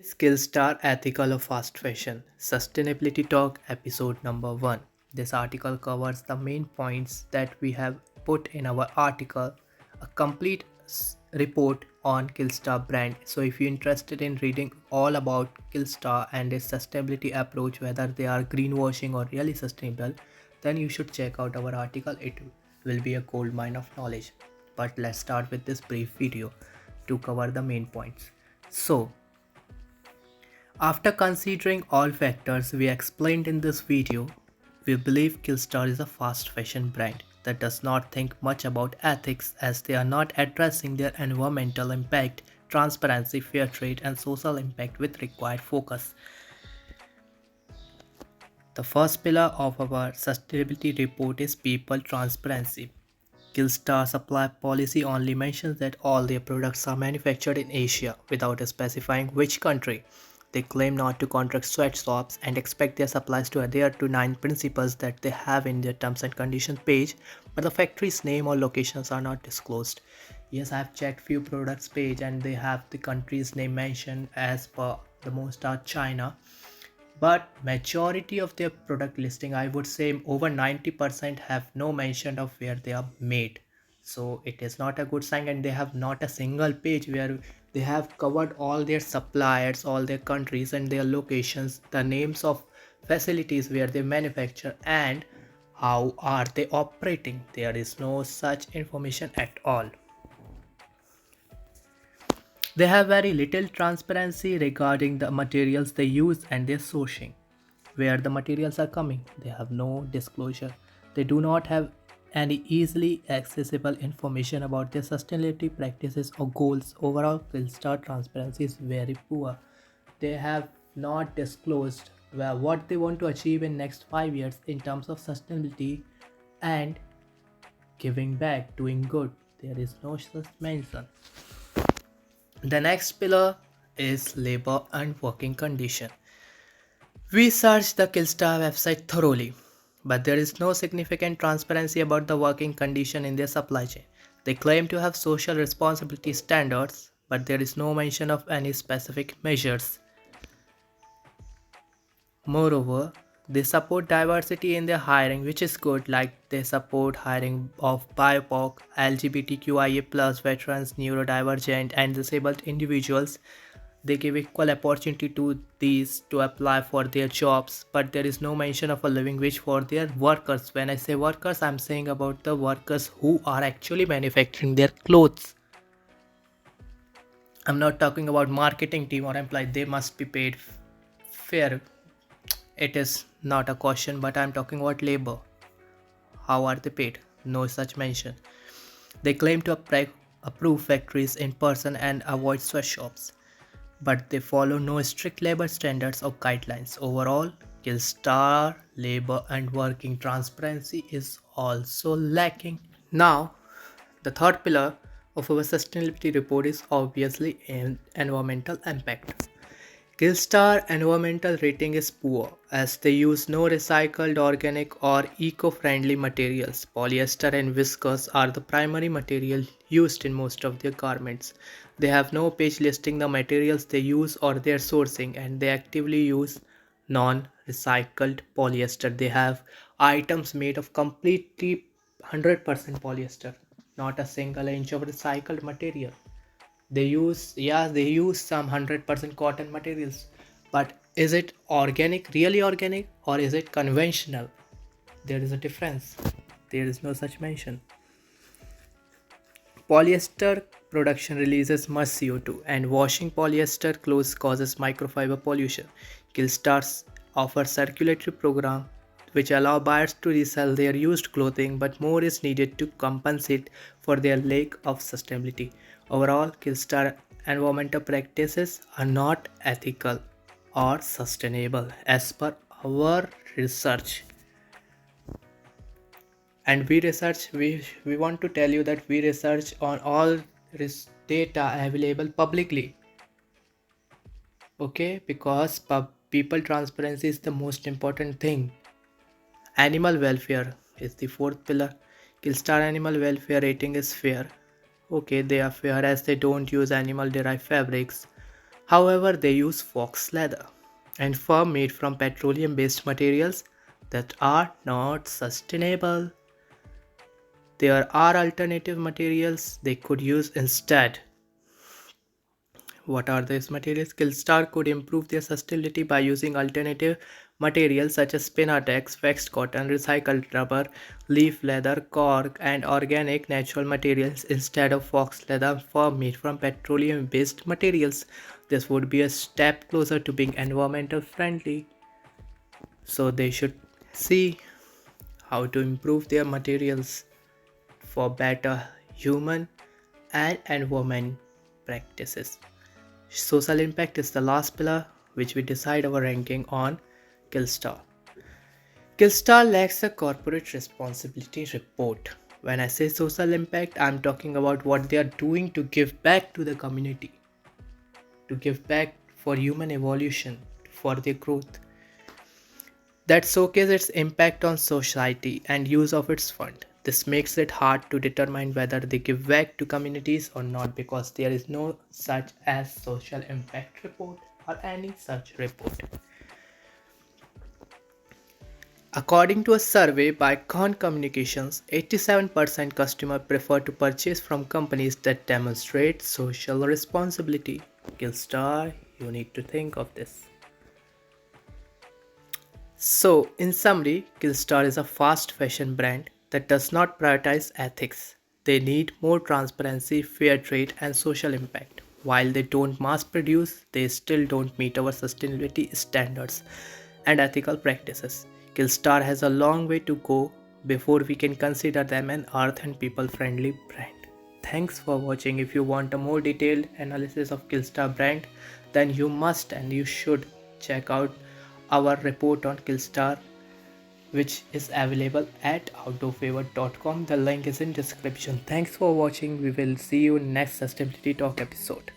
Killstar Ethical of Fast Fashion Sustainability Talk Episode Number 1. This article covers the main points that we have put in our article, a complete report on Killstar brand. So if you're interested in reading all about Killstar and its sustainability approach, whether they are greenwashing or really sustainable, then you should check out our article. It will be a gold mine of knowledge. But let's start with this brief video to cover the main points. So, after considering all factors we explained in this video, we believe Killstar is a fast fashion brand that does not think much about ethics as they are not addressing their environmental impact, transparency, fair trade and social impact with required focus. The first pillar of our sustainability report is people transparency. Killstar supply policy only mentions that all their products are manufactured in Asia without specifying which country. They claim not to contract sweatshops and expect their suppliers to adhere to 9 principles that they have in their terms and conditions page, but the factory's name or locations are not disclosed. Yes, I have checked few products page and they have the country's name mentioned as per the most are China, but majority of their product listing, I would say over 90% have no mention of where they are made. So it is not a good sign, and they have not a single page where they have covered all their suppliers, all their countries and their locations, the names of facilities where they manufacture and how are they operating. There is no such information at all. They have very little transparency regarding the materials they use and their sourcing. Where the materials are coming, they have no disclosure. They do not have any easily accessible information about their sustainability practices or goals. Overall, Killstar transparency is very poor. They have not disclosed what they want to achieve in next 5 years in terms of sustainability and giving back, doing good. There is no such mention. The next pillar is labor and working condition. We searched the Killstar website thoroughly, but there is no significant transparency about the working condition in their supply chain. They claim to have social responsibility standards, but there is no mention of any specific measures. Moreover, they support diversity in their hiring, which is good, like they support hiring of BIPOC, LGBTQIA+, veterans, neurodivergent, and disabled individuals. They give equal opportunity to these to apply for their jobs, but there is no mention of a living wage for their workers. When I say workers, I'm saying about the workers who are actually manufacturing their clothes. I'm not talking about marketing team or employee. They must be paid fair. It is not a question, but I'm talking about labor. How are they paid? No such mention. They claim to approve factories in person and avoid sweatshops, but they follow no strict labor standards or guidelines. Overall, Killstar labor and working transparency is also lacking. Now, the third pillar of our sustainability report is obviously environmental impact. Killstar environmental rating is poor as they use no recycled, organic, or eco-friendly materials. Polyester and viscose are the primary material used in most of their garments. They have no page listing the materials they use or their sourcing, and they actively use non-recycled polyester. They have items made of completely 100% polyester, not a single inch of recycled material. They use some 100% cotton materials, but is it organic, really organic, or is it conventional? There is a difference. There is no such mention. Polyester production releases much CO2, and washing polyester clothes causes microfiber pollution. Killstars offer circulatory program which allow buyers to resell their used clothing, but more is needed to compensate for their lack of sustainability. Overall, Killstar environmental practices are not ethical or sustainable as per our research. And we want to tell you that we research on all data available publicly, okay, because people transparency is the most important thing. Animal welfare is the fourth pillar. Killstar animal welfare rating is fair. Okay, they are fair as they don't use animal derived fabrics. However, they use fox leather and fur made from petroleum-based materials that are not sustainable. There are alternative materials they could use instead. What are these materials? Killstar could improve their sustainability by using alternative materials such as Spinatex, waxed cotton, recycled rubber, leaf leather, cork, and organic natural materials instead of fox leather fur made from petroleum based materials. This would be a step closer to being environmental friendly. So they should see how to improve their materials for better human and environment practices. Social impact is the last pillar which we decide our ranking on Killstar. Killstar lacks a corporate responsibility report. When I say social impact, I'm talking about what they are doing to give back to the community, to give back for human evolution, for their growth. That showcase its impact on society and use of its fund. This makes it hard to determine whether they give back to communities or not because there is no such as social impact report or any such report. According to a survey by Khan Communications, 87% customers prefer to purchase from companies that demonstrate social responsibility. Killstar, you need to think of this. So, in summary, Killstar is a fast fashion brand that does not prioritize ethics. They need more transparency, fair trade, and social impact. While they don't mass produce, they still don't meet our sustainability standards and ethical practices. Killstar has a long way to go before we can consider them an earth and people friendly brand. Thanks for watching. If you want a more detailed analysis of Killstar brand, then you must and you should check out our report on Killstar, which is available at outdoorfavor.com. The link is in description. Thanks for watching. We will see you in next sustainability talk episode.